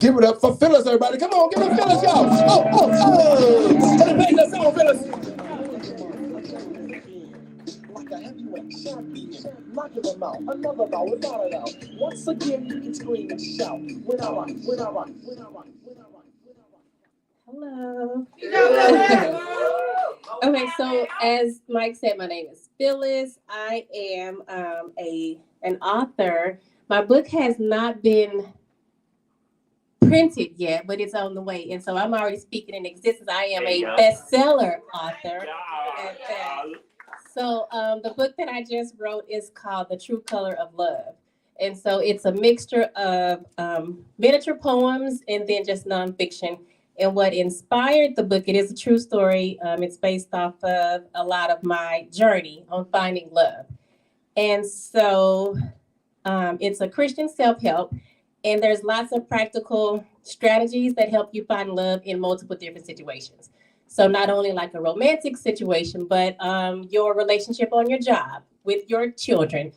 Give it up for Phyllis, everybody. Come on, give it up Phyllis, y'all. Let's go, Phyllis. Like a heavyweight champion, knocking them out. Another bout without a doubt. Once again, you can scream and shout. When I rock, when I rock, when I rock, when I rock, when I rock. Hello. Okay, so as Mike said, my name is Phyllis. I am an author. My book has not been printed yet, but it's on the way. And so I'm already speaking in existence. I am a bestseller author. So the book that I just wrote is called The True Color of Love. And so it's a mixture of miniature poems and then just nonfiction. And what inspired the book, it is a true story. It's based off of a lot of my journey on finding love. And so it's a Christian self-help. And there's lots of practical strategies that help you find love in multiple different situations. So not only like a romantic situation, but your relationship on your job, with your children,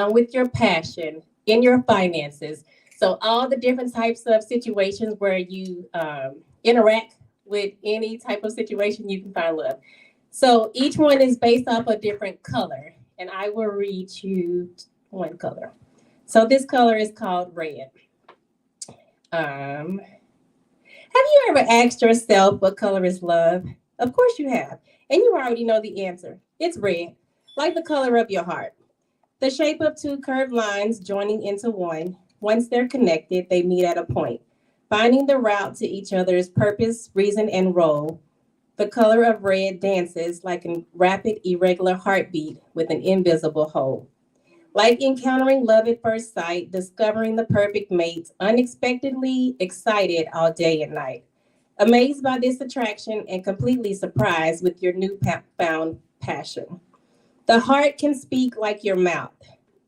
with your passion, in your finances. So all the different types of situations where you interact with any type of situation, you can find love. So each one is based off a different color. And I will read you one color. So this color is called red. Have you ever asked yourself what color is love? Of course you have. And you already know the answer. It's red, like the color of your heart. The shape of two curved lines joining into one. Once they're connected, they meet at a point, finding the route to each other's purpose, reason, and role. The color of red dances like a rapid, irregular heartbeat with an invisible hole. Like encountering love at first sight, discovering the perfect mate, unexpectedly excited all day and night. Amazed by this attraction and completely surprised with your newfound passion. The heart can speak like your mouth.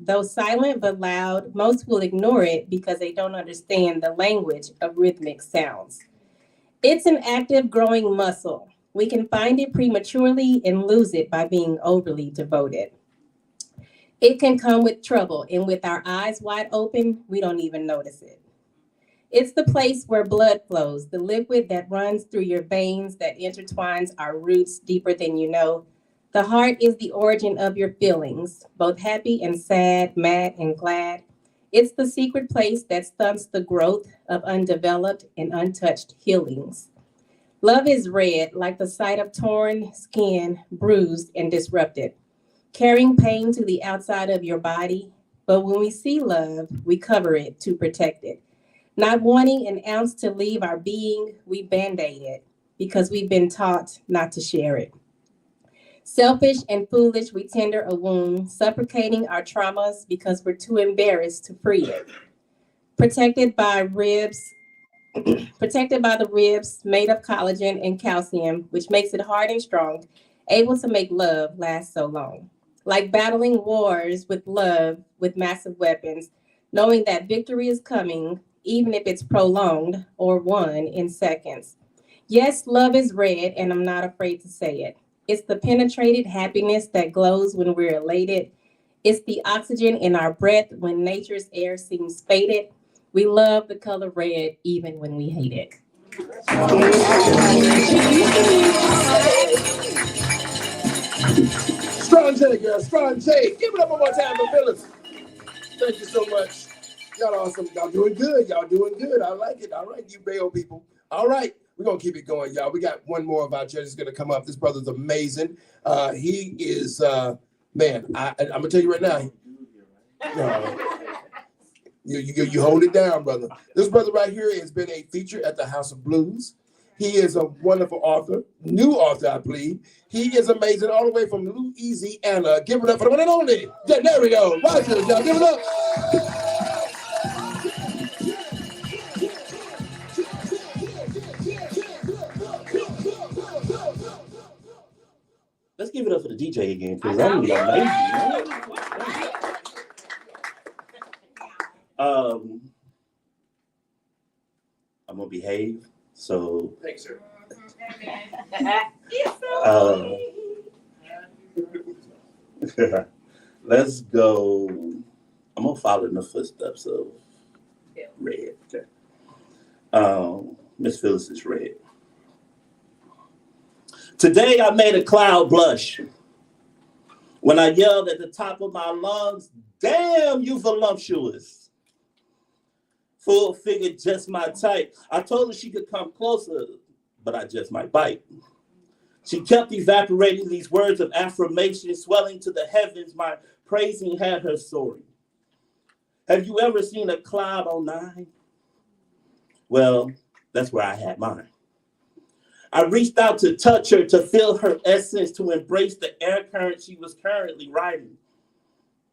Though silent but loud, most will ignore it because they don't understand the language of rhythmic sounds. It's an active, growing muscle. We can find it prematurely and lose it by being overly devoted. It can come with trouble, and with our eyes wide open, we don't even notice it. It's the place where blood flows, the liquid that runs through your veins that intertwines our roots deeper than you know. The heart is the origin of your feelings, both happy and sad, mad and glad. It's the secret place that stunts the growth of undeveloped and untouched healings. Love is red, like the sight of torn skin, bruised and disrupted, carrying pain to the outside of your body. But when we see love, we cover it to protect it. Not wanting an ounce to leave our being, we band-aid it because we've been taught not to share it. Selfish and foolish, we tender a wound, suffocating our traumas because we're too embarrassed to free it. Protected by ribs, protected by the ribs made of collagen and calcium, which makes it hard and strong, able to make love last so long. Like battling wars with love with massive weapons, knowing that victory is coming, even if it's prolonged or won in seconds. Yes, love is red, and I'm not afraid to say it. It's the penetrated happiness that glows when we're elated. It's the oxygen in our breath when nature's air seems faded. We love the color red even when we hate it. Strong J, girl, strong J. Give it up one more time for Phyllis. Thank you so much. Y'all awesome. Y'all doing good. Y'all doing good. I like it. All right, you Bayo people. All right, we're going to keep it going, y'all. We got one more of our judges going to come up. This brother's amazing. He is, man, I'm going to tell you right now. You hold it down, brother. This brother right here has been a feature at the House of Blues. He is a wonderful author, new author, I believe. He is amazing, all the way from Louisiana. Give it up for the one and only. Yeah, there we go. Roger, y'all. Give it up. Let's give it up for the DJ again, because I'm amazing. I'm gonna behave. So thanks, sir. Let's go. I'm gonna follow in the footsteps of Red. Okay. Miss Phyllis is red. Today I made a cloud blush when I yelled at the top of my lungs, damn, you voluptuous. Full figure, just my type. I told her she could come closer, but I just might bite. She kept evaporating these words of affirmation, swelling to the heavens. My praising had her soaring. Have you ever seen a cloud on 9? Well, that's where I had mine. I reached out to touch her, to feel her essence, to embrace the air current she was currently riding.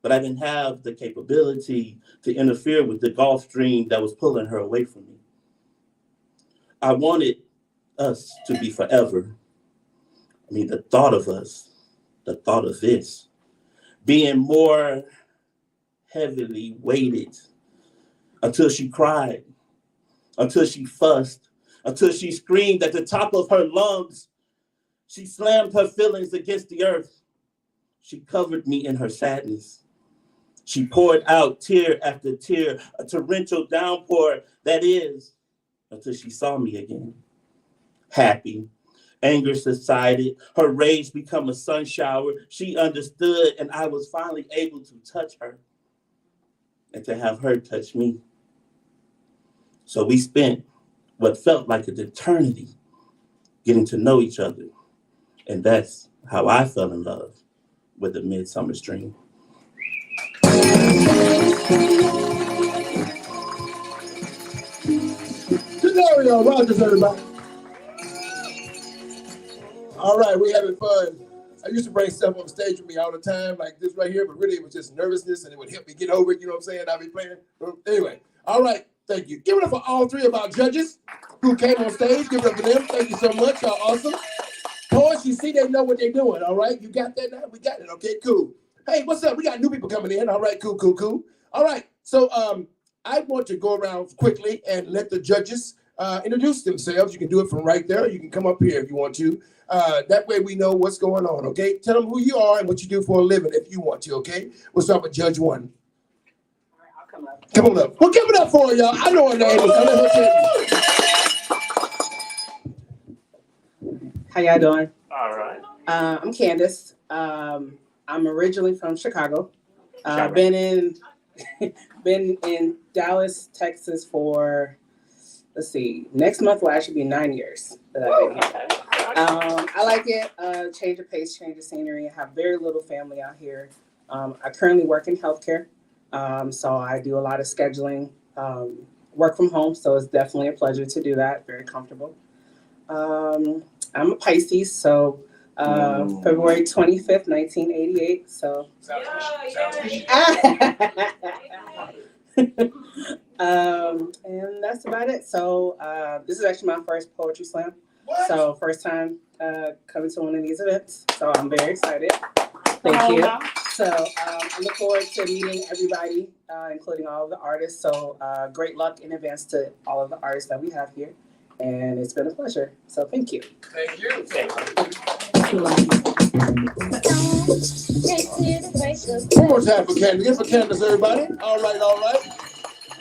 But I didn't have the capability to interfere with the Gulf Stream that was pulling her away from me. I wanted us to be forever. I mean, the thought of us, the thought of this, being more heavily weighted until she cried, until she fussed, until she screamed at the top of her lungs. She slammed her feelings against the earth. She covered me in her sadness. She poured out tear after tear, a torrential downpour, that is, until she saw me again. Happy, anger subsided, her rage became a sun shower. She understood, and I was finally able to touch her and to have her touch me. So we spent what felt like an eternity getting to know each other. And that's how I fell in love with the Midsummer Stream. Scenario Rogers, everybody. All right, we having fun. I used to bring stuff on stage with me all the time, like this right here, but really it was just nervousness and it would help me get over it, you know what I'm saying? I'll be playing. Anyway, all right, thank you. Give it up for all 3 of our judges who came on stage. Give it up for them. Thank you so much. Y'all awesome. Poets, you see, they know what they're doing, all right? You got that now? We got it, okay, cool. Hey, what's up? We got new people coming in. All right, cool. All right, so I want to go around quickly and let the judges introduce themselves. You can do it from right there. You can come up here if you want to. That way we know what's going on, okay? Tell them who you are and what you do for a living if you want to, okay? We'll start with Judge 1. All right, I'll come up. Come on up. Well, give it up for her, y'all. I know her name. How y'all doing? All right. I'm Candace. I'm originally from Chicago. Been in Dallas, Texas for, let's see, next month will actually be 9 years that I've been here. I like it. Change of pace, change of scenery. I have very little family out here. I currently work in healthcare, so I do a lot of scheduling, work from home. So it's definitely a pleasure to do that. Very comfortable. I'm a Pisces, so February 25th, 1988. So. And that's about it. So this is actually my first poetry slam. So first time coming to one of these events. So I'm very excited. Thank you. So I look forward to meeting everybody, including all of the artists. So great luck in advance to all of the artists that we have here. And it's been a pleasure. So thank you. Thank you. One more time for Candace. Give it for Candace, everybody. All right.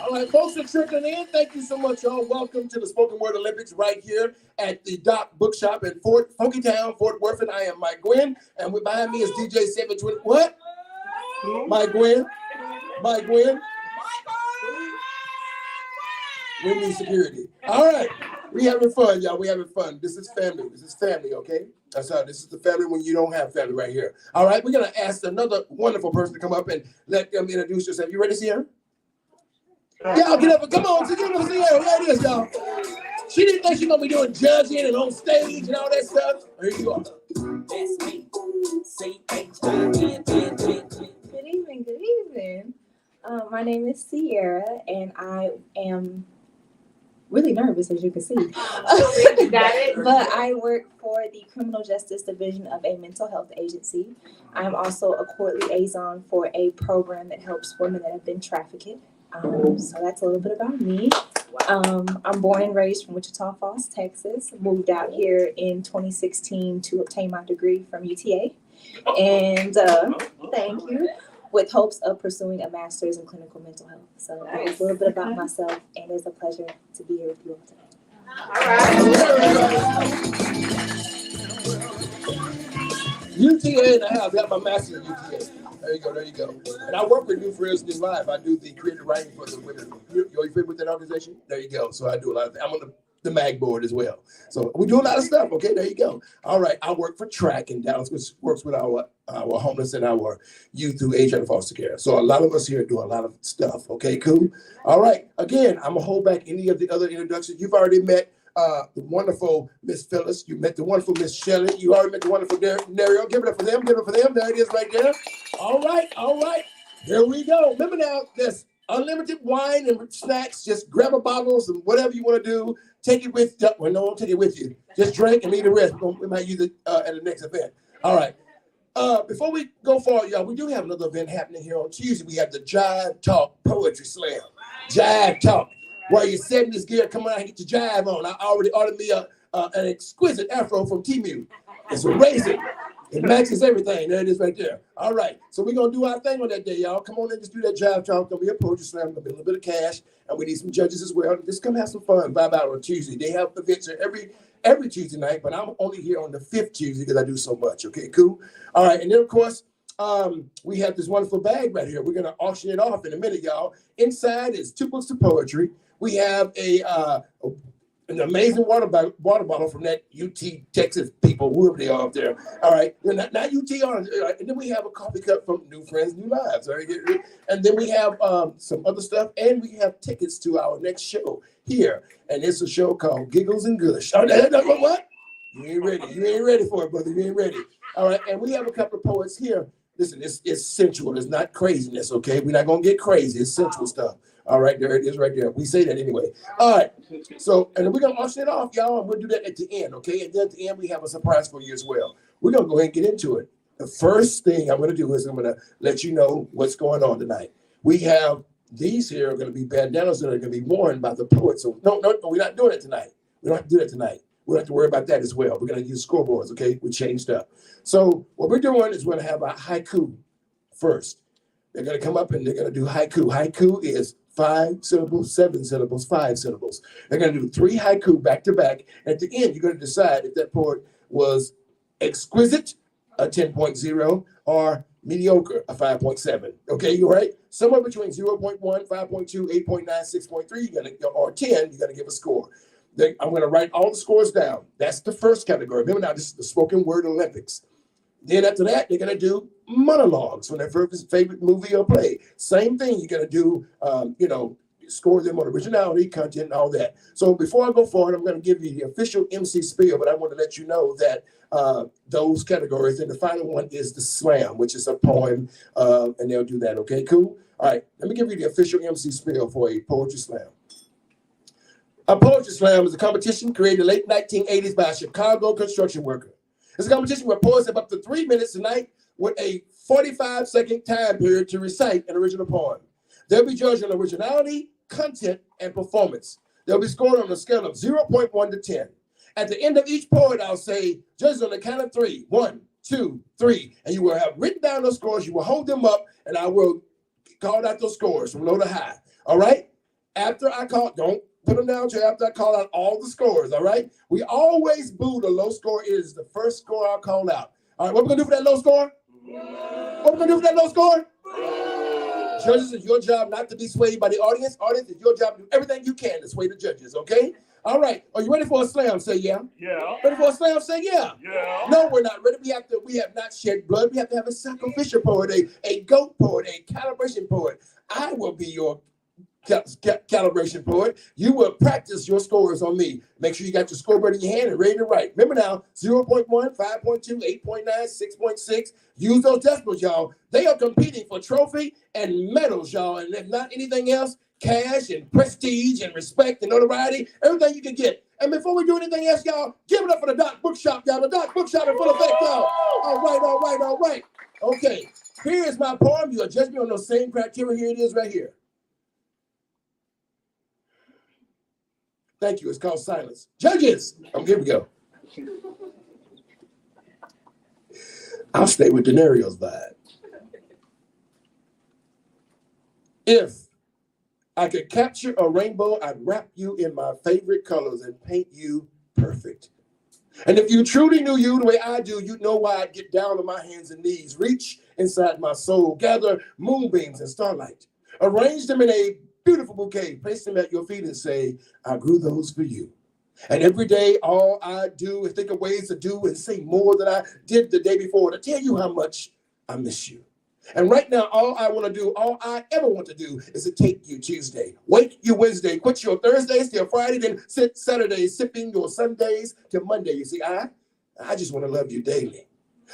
All right, folks are trickling in. Thank you so much, y'all. Welcome to the Spoken Word Olympics right here at the Dock Bookshop in Funky Town, Fort Worth. And I am Mike Gwynn. And behind me is DJ 720. What? Mike Gwynn. We need security. All right. We having fun, y'all. We having fun. This is family. Okay? That's how this is the family when you don't have family right here. All right. We're going to ask another wonderful person to come up and let them introduce yourself. You ready, Sierra? Y'all get up and come on. Give it up, Sierra. There it is, y'all. She didn't think she was going to be doing judging and on stage and all that stuff. Here you are. Good evening. My name is Sierra, and I am really nervous, as you can see. But I work for the Criminal Justice Division of a mental health agency. I'm also a court liaison for a program that helps women that have been trafficked. So that's a little bit about me. I'm born and raised from Wichita Falls, Texas. Moved out here in 2016 to obtain my degree from UTA. And thank you. With hopes of pursuing a master's in clinical mental health. So that is a little bit about myself, and it's a pleasure to be here with you all today. UTA in the house. Got my master's at UTA. There you go. There you go. And I work with New Friends New Life. I do the creative writing for the women. You familiar with that organization? There you go. So I do a lot of things. I'm on the MAG board as well. So we do a lot of stuff. Okay, there you go. All right. I work for TRAC in Dallas, which works with our homeless and our youth who age out of foster care. So a lot of us here do a lot of stuff. Okay, cool. All right. Again, I'm gonna hold back any of the other introductions. You've already met the wonderful Miss Phyllis. You met the wonderful Miss Shelley. You already met the wonderful Dario. Give it up for them. Give it up for them. There it is right there. All right. All right. Here we go. Remember now, there's unlimited wine and snacks. Just grab a bottles and whatever you want to do. Take it with you. Well, no, don't take it with you. Just drink and leave the rest. We might use it at the next event. All right. Before we go forward, y'all, we do have another event happening here on Tuesday. We have the Jive Talk Poetry Slam. Jive Talk. While you're setting this gear, come on and get your jive on. I already ordered me an exquisite afro from Temu. It's a razor. It matches everything. There it is right there. All right. So we're going to do our thing on that day, y'all. Come on and just do that jive talk. There'll be a poetry slam. There'll be a little bit of cash. And we need some judges as well. Just come have some fun. Vibe out on Tuesday. They have events here every Tuesday night, but I'm only here on the 5th Tuesday because I do so much. Okay, cool. All right. And then, of course, we have this wonderful bag right here. We're going to auction it off in a minute, y'all. Inside is 2 books of poetry. We have an amazing water bottle from that UT Texas people, whoever they are up there. All right, not UT Orange. And then we have a coffee cup from New Friends, New Lives. All right, and then we have some other stuff, and we have tickets to our next show here, and it's a show called Giggles and Gush. Oh, what? You ain't ready. You ain't ready for it, brother. You ain't ready. All right, and we have a couple of poets here. Listen, it's sensual. It's not craziness, okay? We're not going to get crazy. It's sensual stuff. All right, there it is right there. We say that anyway. All right. So, and then we're going to auction it off, y'all, and we'll do that at the end, okay? And then at the end, we have a surprise for you as well. We're going to go ahead and get into it. The first thing I'm going to do is I'm going to let you know what's going on tonight. We have these here are going to be bandanas that are going to be worn by the poets. So, no, we're not doing it tonight. We don't have to do that tonight. We don't have to worry about that as well. We're going to use scoreboards, okay? We changed up. So what we're doing is we're going to have a haiku first. They're going to come up and they're going to do haiku. Haiku is 5 syllables, 7 syllables, 5 syllables. They're going to do 3 haiku back to back. At the end, you're going to decide if that poet was exquisite, a 10.0, or mediocre, a 5.7. Okay, you right? Somewhere between 0.1, 5.2, 8.9, 6.3, or 10, you're going to give a score. I'm going to write all the scores down. That's the first category. Remember now, this is the spoken word Olympics. Then after that, they're going to do monologues from their favorite movie or play. Same thing. You're going to do, score them on originality, content, and all that. So before I go forward, I'm going to give you the official MC spiel, but I want to let you know that those categories, and the final one is the slam, which is a poem, and they'll do that. Okay, cool? All right, let me give you the official MC spiel for a poetry slam. A poetry slam is a competition created in the late 1980s by a Chicago construction worker. It's a competition where poets have up to 3 minutes tonight with a 45-second time period to recite an original poem. They'll be judged on originality, content, and performance. They'll be scored on a scale of 0.1 to 10. At the end of each poem, I'll say, judges on the count of 3. 1, 2, 3. And you will have written down those scores. You will hold them up, and I will call out those scores from low to high. All right? After I call, don't put them down till after I call out all the scores, all right? We always boo the low score. It is the first score I'll call out. All right, what we're going to do for that low score? What we're going to do for that low score? Judges, it's your job not to be swayed by the audience. Audience, it's your job to do everything you can to sway the judges, okay? All right, are you ready for a slam? Say yeah. Yeah. Ready for a slam? Say yeah. Yeah. No, we're not ready. We have not shed blood. We have to have a sacrificial poet, a goat poet, a calibration poet. I will be your calibration poet. You will practice your scores on me. Make sure you got your scoreboard in your hand and ready to write. Remember now, 0.1, 5.2, 8.9, 6.6. Use those decimals, y'all. They are competing for trophy and medals, y'all. And if not anything else, cash and prestige and respect and notoriety, everything you can get. And before we do anything else, y'all, give it up for the Doc Bookshop, y'all. The Doc Bookshop in full effect, y'all. All right. Okay, here is my poem. You'll judge me on those same criteria. Here it is right here. Thank you. It's called Silence. Judges. Here we go. I'll stay with Denario's vibe. If I could capture a rainbow, I'd wrap you in my favorite colors and paint you perfect. And if you truly knew you the way I do, you'd know why I'd get down on my hands and knees, reach inside my soul, gather moonbeams and starlight, arrange them in a beautiful bouquet, place them at your feet and say, I grew those for you. And every day, all I do is think of ways to do and say more than I did the day before to tell you how much I miss you. And right now, all I want to do, all I ever want to do is to take you Tuesday, wake you Wednesday, quit your Thursdays till Friday, then sit Saturdays, sipping your Sundays till Monday. You see, I just want to love you daily.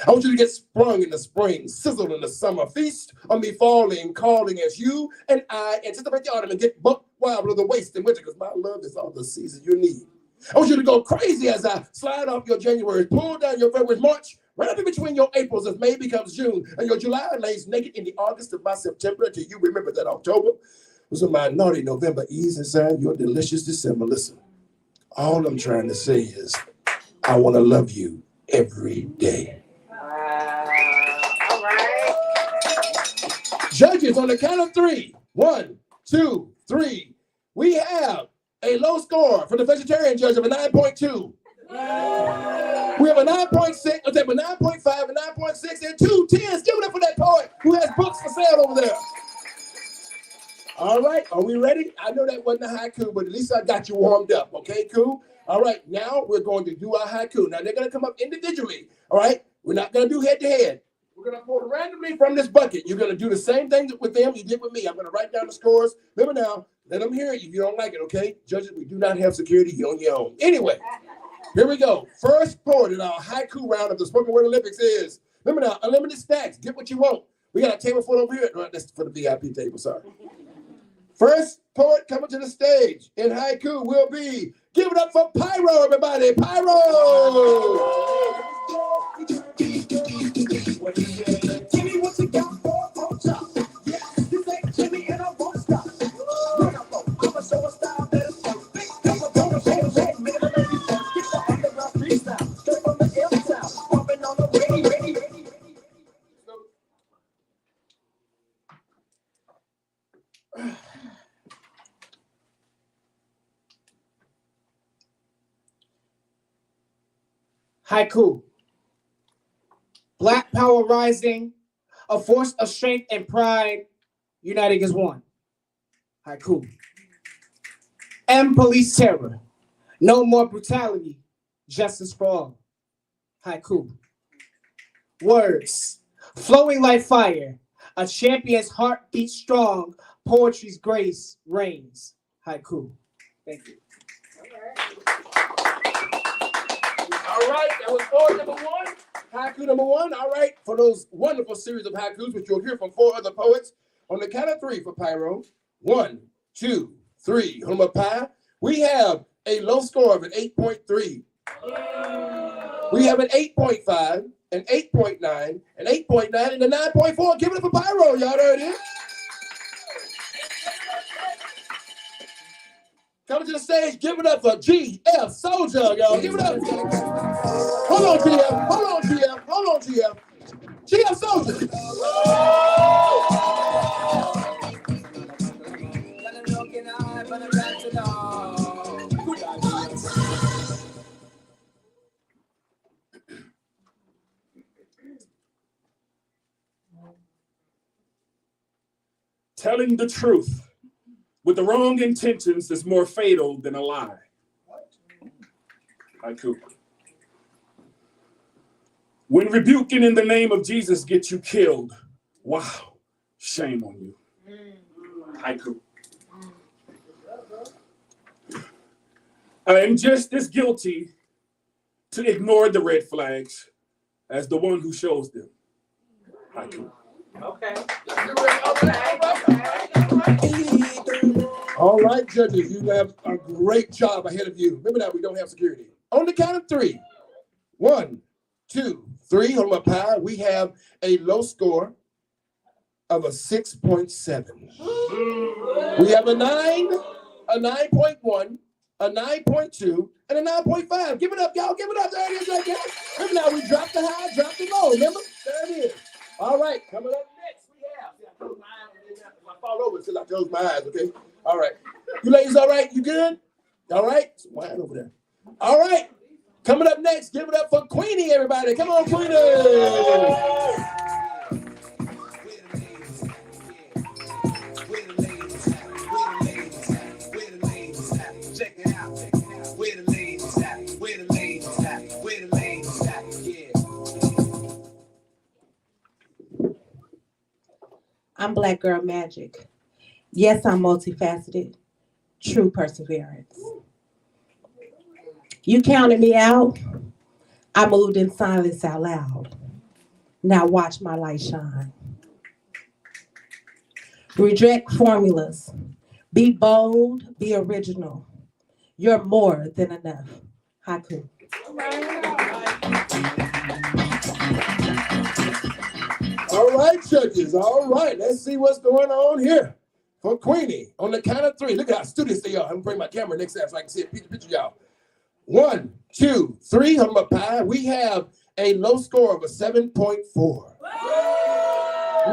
I want you to get sprung in the spring, sizzle in the summer, feast on me falling, calling as you and I anticipate the autumn and get buck wild below the waist in winter because my love is all the season you need. I want you to go crazy as I slide off your January, pull down your February, March, right up in between your Aprils as May becomes June, and your July lays naked in the August of my September until you remember that October was my naughty November ease inside your delicious December. Listen, all I'm trying to say is I want to love you every day. All right. Judges, on the count of 3, 1, 2, 3, we have a low score for the vegetarian judge of a 9.2. We have a 9.6, a 9.5, a 9.6, and 2 10s. Give it up for that poet who has books for sale over there. All right, are we ready? I know that wasn't a haiku, but at least I got you warmed up. Okay, cool. All right, now we're going to do our haiku. Now they're going to come up individually. All right, we're not going to do head to head. We're going to pull randomly from this bucket. You're going to do the same thing with them you did with me. I'm going to write down the scores. Remember now, let them hear it if you don't like it, okay? Judges, we do not have security. You're on your own. Anyway, here we go. First poet in our haiku round of the Spoken Word Olympics is, remember now, unlimited stacks. Get what you want. We got a table full over here. No, that's for the VIP table, sorry. First poet coming to the stage in haiku will be, give it up for Pyro, everybody. Pyro! Give me what you got for top. Yeah, you say Jimmy and I won't stop. When I roll, I'ma show a style that is perfect. I'm a bonus, make me the lady first. Get the underground freestyle, straight from the L-town. Pumping on the ready. Haiku. Black power rising, a force of strength and pride, uniting as one. Haiku. End police terror. No more brutality, justice for all. Haiku. Words. Flowing like fire, a champion's heart beats strong, poetry's grace reigns. Haiku. Thank you. All right, that was poet number 1. Haiku number 1. All right, for those wonderful series of haikus, which you'll hear from 4 other poets, on the count of 3 for Pyro. 1, 2, 3. Homer Pie. We have a low score of an 8.3. We have an 8.5, an 8.9, an 8.9, and a 9.4. Give it up for Pyro. Y'all know it is. Coming to the stage, give it up for GF Soldier, y'all. Give it up. Hold on, GF. Hold on, GF. Hold on, GF. GF Soldier. Telling the truth with the wrong intentions is more fatal than a lie. Haiku. When rebuking in the name of Jesus gets you killed, wow, shame on you. Haiku. I am just as guilty to ignore the red flags as the one who shows them. Haiku. Okay. All right, judges, you have a great job ahead of you. Remember that we don't have security. On the count of 3. 1, 2, 3. Homer Pie. We have a low score of a 6.7. We have a 9, a 9.1, a 9.2, and a 9.5. Give it up, y'all. Give it up. There it is right there. Remember now, we dropped the high, dropped the low. Remember? There it is. All right, coming up next, we have. I closed my eyes. I fall over until I close my eyes, okay? All right. You ladies all right? You good? All right? It's wine over there. All right. Coming up next, give it up for Queenie, everybody. Come on, Queenie. I'm Black Girl Magic. Yes, I'm multifaceted. True perseverance. You counted me out. I moved in silence out loud. Now watch my light shine. Reject formulas. Be bold, be original. You're more than enough. Haiku. All right, judges. All right. Let's see what's going on here for Queenie. On the count of 3. Look at how studious they are. I'm going to bring my camera next time so I can see a picture, y'all. 1, 2, 3. Hold up high. We have a low score of a 7.4.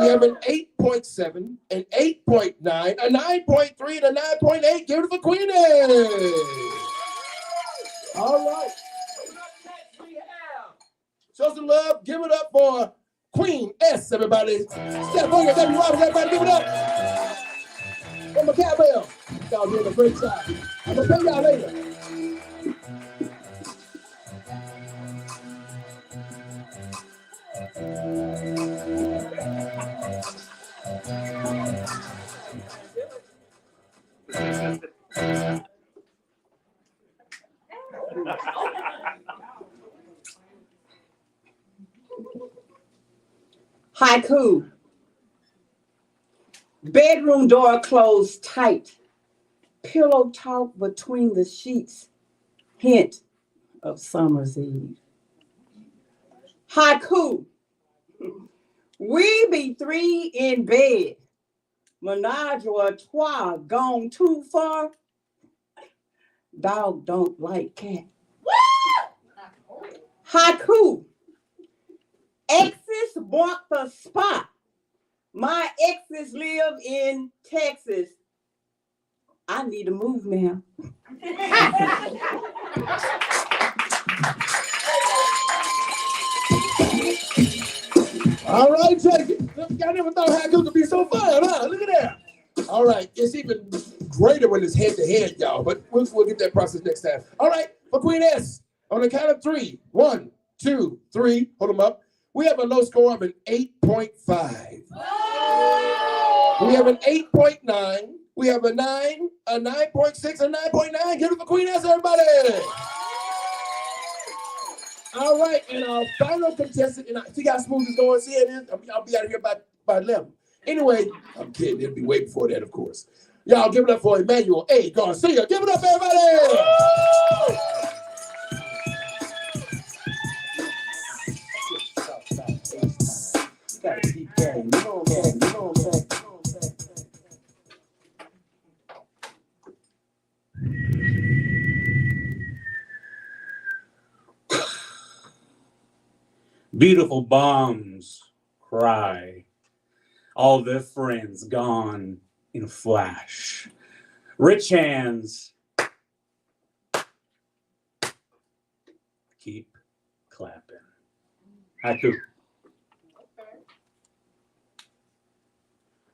We have an 8.7, an 8.9, a 9.3, and a 9.8. Give it for Queenie. All right. We have. Show some love. Give it up for Queen S, everybody. Step Booger, Debbie Roberts, everybody give it up. For my cowbell. Y'all doing a great job. I'm going to pay y'all later. Haiku. Bedroom door closed tight. Pillow talk between the sheets. Hint of summer's eve. Haiku. We be 3 in bed. Menage a trois gone too far. Dog don't like cat. Haiku. Exes want the spot. My exes live in Texas. I need to move now. All right, Jackie. I never thought haiku could be so fun, huh? Look at that. All right. It's even greater when it's head-to-head, y'all. But we'll get that process next time. All right. For Queen S, on the count of 3. 1, 2, 3. Hold them up. We have a low score of an 8.5. We have an 8.9. We have a 9, a 9.6, a 9.9. Give it for Queen S, everybody. All right, and our final contestant, and see how smooth it's going. See it is? I'll be out of here by 11. Anyway, I'm kidding. It'll be way before that, of course. Y'all give it up for Emmanuel A. Garcia. Give it up, everybody. Beautiful bombs cry, all their friends gone in a flash. Rich hands keep clapping. Haiku.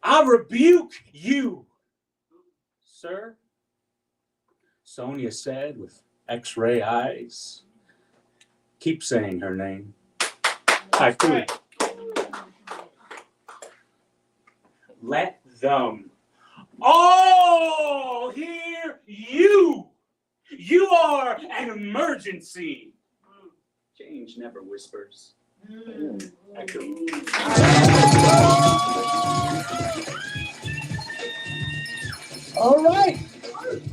I rebuke you, sir, Sonia said with x-ray eyes. Keep saying her name. Haiku. Let them all hear you. You are an emergency. Change never whispers. Haiku. All right.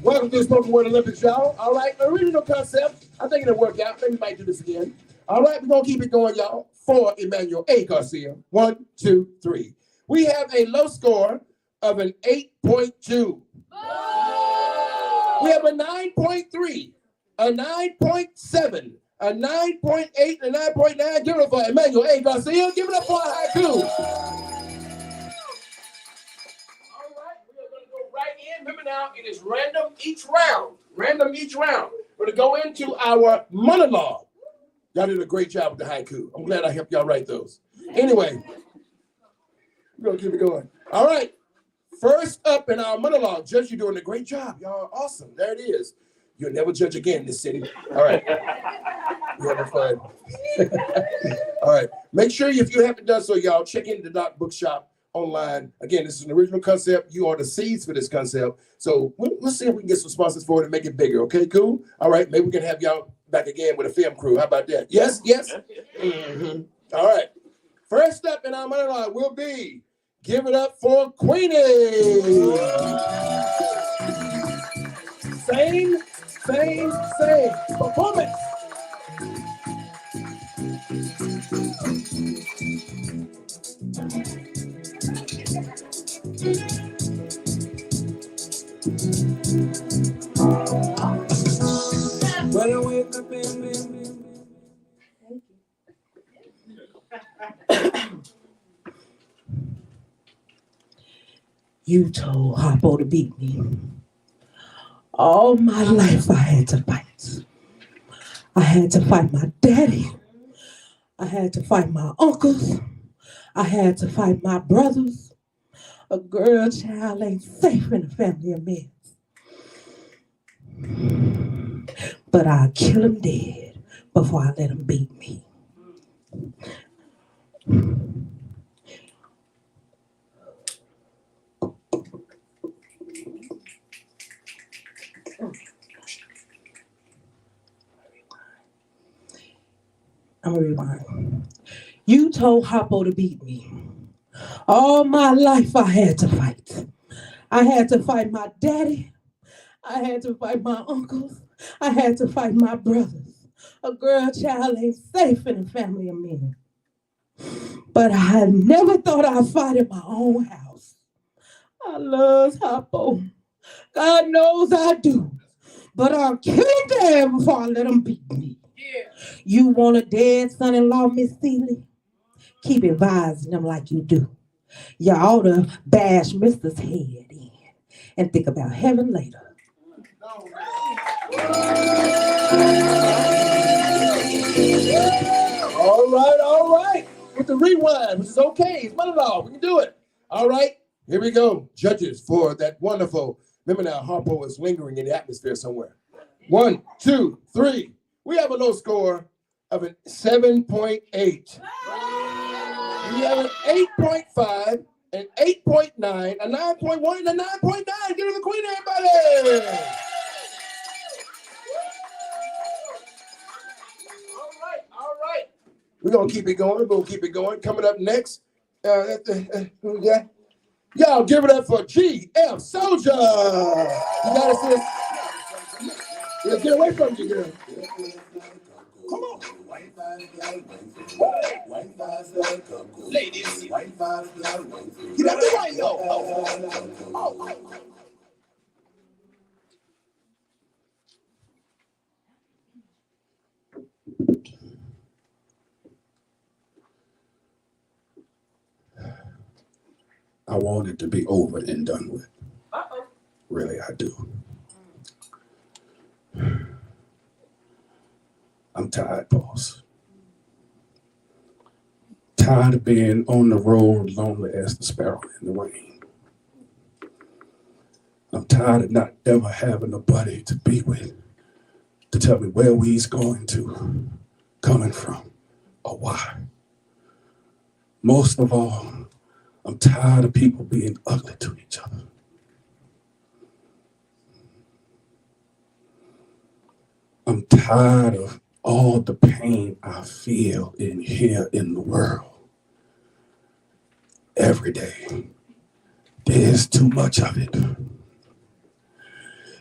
Welcome to the Spoken Word Olympics, y'all. All right. Original concept. I think it'll work out. Maybe we might do this again. All right. We're going to keep it going, y'all. For Emmanuel A. Garcia. 1, 2, 3. We have a low score of an 8.2. We have a 9.3, a 9.7, a 9.8, and a 9.9. Give it up for Emmanuel A. Garcia. Give it up for Haiku. All right. We are going to go right in. remember now, it is random each round. Random each round. We're going to go into our monologue. Y'all did a great job with the haiku. I'm glad I helped y'all write those. Anyway, we're going to keep it going. All right. First up in our monologue, Judge, you're doing a great job. Y'all are awesome. There it is. You'll never judge again in this city. All right. You're having fun. All right. Make sure if you haven't done so, y'all, check into the Bookshop online. Again, this is an original concept. You are the seeds for this concept. So let's see if we can get some sponsors for it and make it bigger. Okay, cool? All right. Maybe we can have y'all back again with a film crew. How about that? Yes? Yes? Mm-hmm. All right. First up in our monologue will be Give It Up for Queenie. Same performance. When I wake up in You told Harpo to beat me. All my life I had to fight. I had to fight my daddy. I had to fight my uncles. I had to fight my brothers. A girl child ain't safe in a family of men. But I'll kill him dead before I let him beat me. I'm gonna rewind. You told Harpo to beat me. All my life I had to fight. I had to fight my daddy. I had to fight my uncles. I had to fight my brothers. A girl child ain't safe in a family of men. But I never thought I'd fight in my own house. I love Harpo. God knows I do. But I'll kill him dead before I let him beat me. You want a dead son-in-law, Miss Seeley? Keep advising them like you do. You ought to bash Mister's head in and think about heaven later. All right. With the rewind, which is okay. It's monologue. We can do it. All right. Here we go. Judges for that wonderful. Remember now, Harpo is lingering in the atmosphere somewhere. 1, 2, 3. We have a low score of an 7.8. We have an 8.5, an 8.9, a 9.1, and a 9.9. Give it to the queen, everybody. All right. We're going to keep it going. Coming up next, yeah. Y'all give it up for GF Soldier. You got to see it. Yeah, get away from you, girl. Come on. Ladies. Get out the way, yo. I want it to be over and done with. Really, I do. I'm tired, boss. Tired of being on the road lonely as the sparrow in the rain. I'm tired of not ever having a buddy to be with, to tell me where we's going to, coming from, or why. Most of all, I'm tired of people being ugly to each other. I'm tired of all the pain I feel in here in the world. Every day, there's too much of it.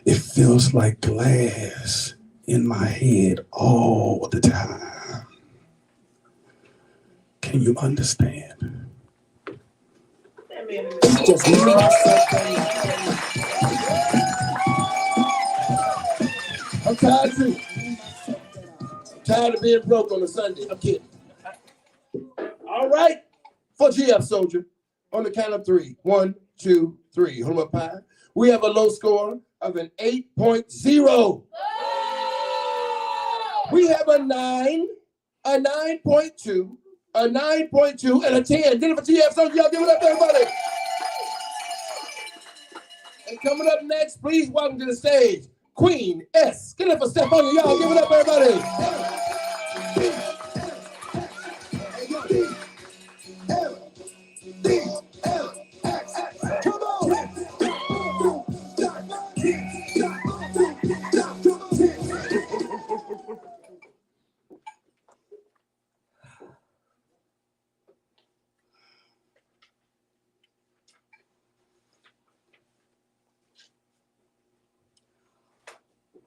It feels like glass in my head all the time. Can you understand? just me, myself, and I'm tired too. Tired of being broke on a Sunday. I'm kidding. All right. For GF Soldier, on the count of 3. 1, 2, 3. Hold 'em up high. We have a low score of an 8.0. We have a 9, a 9.2, a 9.2, and a 10. Get it for TF Songs. Y'all give it up, everybody. And coming up next, please welcome to the stage, Queen S. Get it for Stephonia. Y'all give it up, everybody. Come on.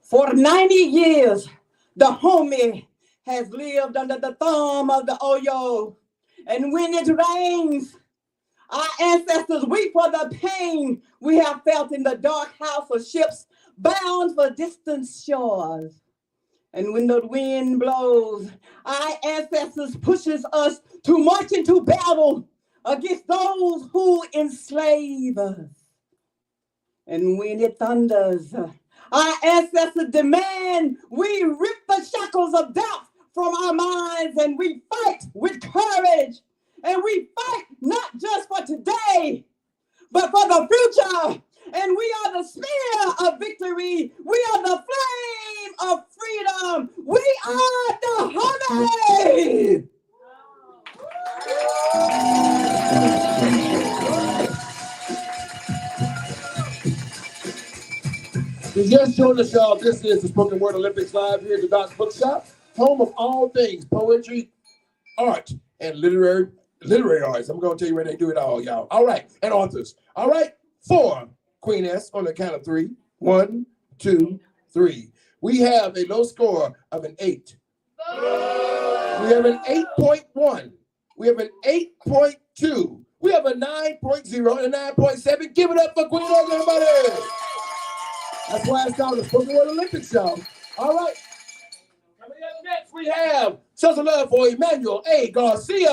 For 90 years, the homie has lived under the thumb of the Oyo. And when it rains, our ancestors weep for the pain we have felt in the dark house of ships bound for distant shores. And when the wind blows, our ancestors pushes us to march into battle against those who enslave us. And when it thunders, our ancestors demand we rip the shackles of doubt from our minds and we fight with courage. And we fight not just for today, but for the future. And we are the spear of victory. We are the flame of freedom. We are the honey. We just showed us, y'all, this is the Spoken Word Olympics live here at the Doc's Bookshop, home of all things poetry, art, and literary arts. I'm going to tell you where they do it all, y'all. All right, and authors. All right, for Queen S on the count of 3. 1, 2, 3. We have a low score of an 8. We have an 8.1. We have an 8.2. We have a 9.0 and a 9.7. Give it up for Queen S, everybody. That's why it's called the Spoken Word Olympics, y'all. All right. Coming up next, we have Social Love for Emmanuel A. Garcia.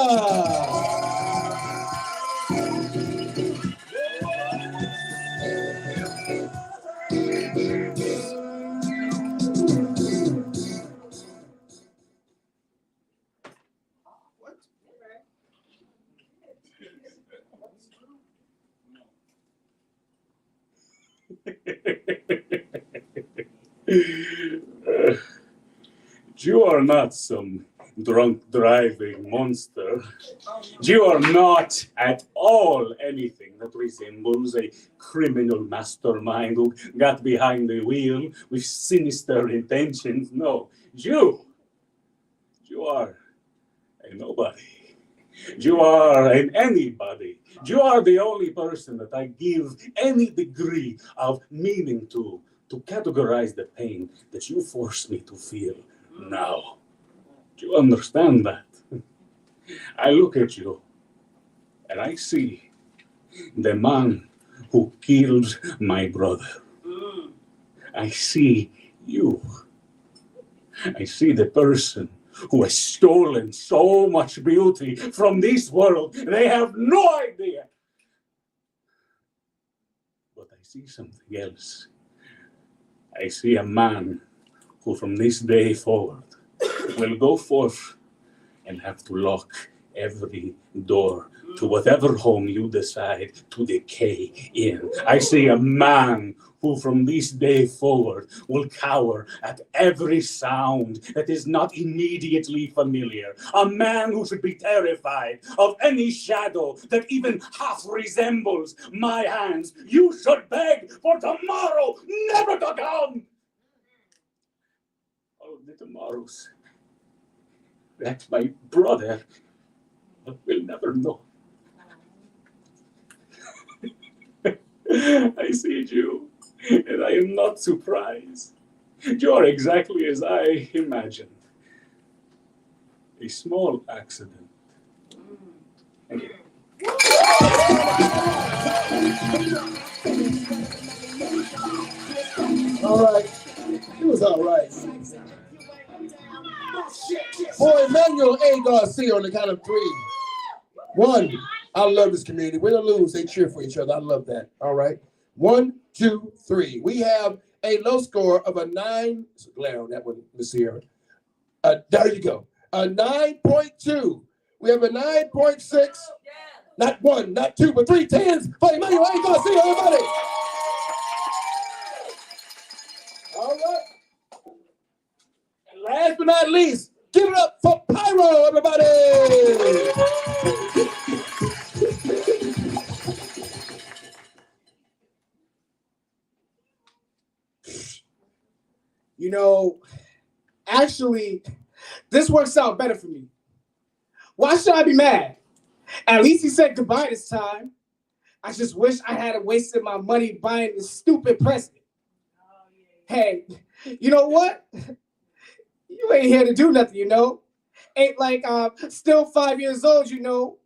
You are not some drunk driving monster. You are not at all anything that resembles a criminal mastermind who got behind the wheel with sinister intentions. No, you are a nobody. You are an anybody. You are the only person that I give any degree of meaning to categorize the pain that you force me to feel now. Do you understand that? I look at you and I see the man who killed my brother. I see you. I see the person who has stolen so much beauty from this world. They have no idea. But I see something else. I see a man who from this day forward will go forth and have to lock every door to whatever home you decide to decay in. I see a man who from this day forward will cower at every sound that is not immediately familiar. A man who should be terrified of any shadow that even half resembles my hands. You should beg for tomorrow never to come. All of the tomorrows that my brother will never know. I see you, and I am not surprised. You are exactly as I imagined. A small accident. Thank you. All right. It was all right. For Emmanuel A. Garcia on the count of 3. 1. I love this community. Win or lose, they cheer for each other. I love that. All right. 1, 2, 3. We have a low score of a 9. Glare on that one, Miss Sierra. There you go. A 9.2. We have a 9.6. Not 1, not 2, but 3 10s for Emmanuel. Ain't gonna see everybody. All right. And last but not least, give it up for Pyro, everybody. You know, actually, this works out better for me. Why should I be mad? At least he said goodbye this time. I just wish I hadn't wasted my money buying this stupid present. Hey, you know what? You ain't here to do nothing, you know? Ain't like still 5 years old, you know?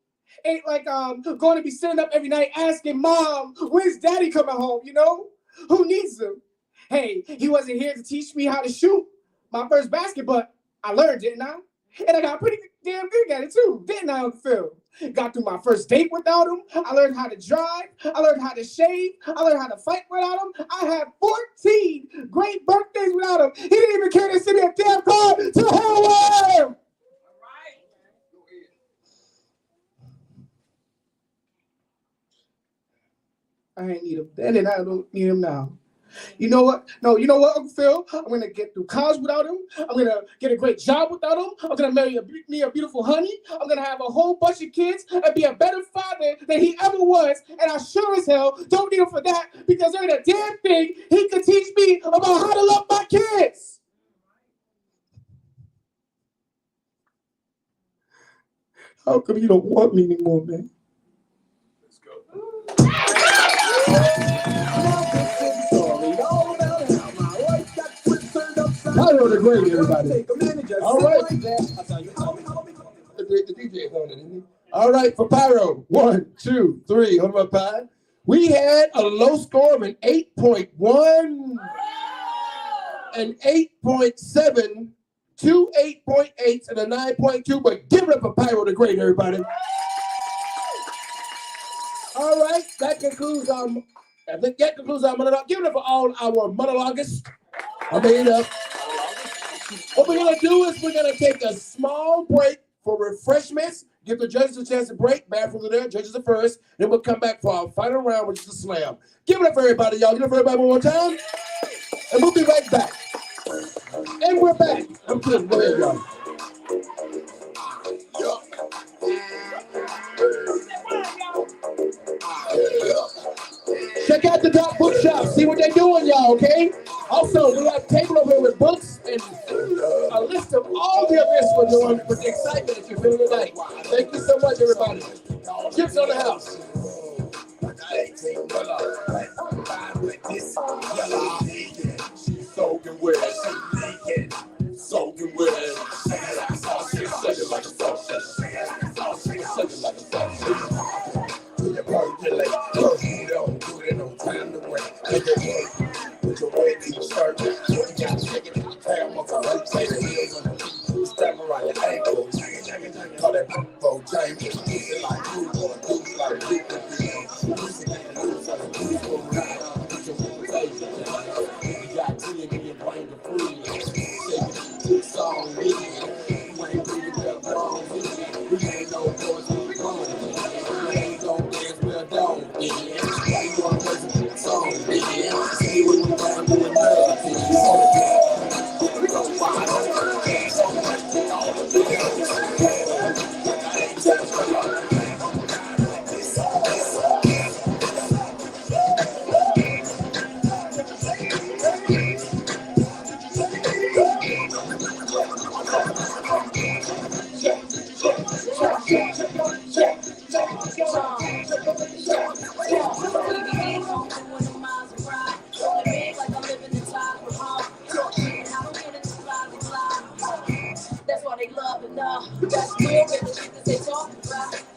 Ain't like going to be sitting up every night asking Mom, when's Daddy coming home, you know? Who needs him? Hey, he wasn't here to teach me how to shoot my first basket, but I learned, didn't I? And I got pretty damn good at it too, didn't I, Uncle Phil? Got through my first date without him. I learned how to drive. I learned how to shave. I learned how to fight without him. I had 14 great birthdays without him. He didn't even care to send me a damn card to hell with him. I ain't need him then, and I don't need him now. You know what? No, you know what, Uncle Phil? I'm going to get through college without him. I'm going to get a great job without him. I'm going to marry me a beautiful honey. I'm going to have a whole bunch of kids and be a better father than he ever was. And I sure as hell don't need him for that because there ain't a damn thing he could teach me about how to love my kids. How come you don't want me anymore, man? Let's go. Pyro the Great, everybody. All right. The DJ is on it, isn't he? All right, for Pyro. 1, 2, 3. Hold on, Pie. We had a low score of an 8.1, an 8.7, 2 8.8s, and a 9.2. But give it up for Pyro the Great, everybody. All right, that concludes our monologue. Give it up for all our monologuists. I made it up. What we're gonna do is we're gonna take a small break for refreshments. Give the judges a chance to break. Bathrooms are there. Judges are first. Then we'll come back for our final round, which is the slam. Give it up for everybody, y'all. Give it up for everybody one more time. And we'll be right back. And we're back. I'm kidding. Go ahead, y'all. Check out the Dark Bookshop. See what they're doing, y'all, okay? Also, we have a table over here with books and a list of all the events we're doing with the excitement that you're feeling tonight. Thank you so much, everybody. Chips on the house. Soaking with it. Soaking with it. Like a sausage. Like a sausage. Percolate, don't do it, no time to wait. Take it work, put your weight in the shirt. You gotta take it to the town, once I like take the heels on the feet. Strap around your ankles. Call that for James. Do it like you, or do it like you. Music ain't loose, so the music will ride. Put your reputation down. You got tea in your brain to free. Shake it to the song, you ain't really well wrong. We ain't no boys, we wrong. That's why they love it now. That's real, they talk about.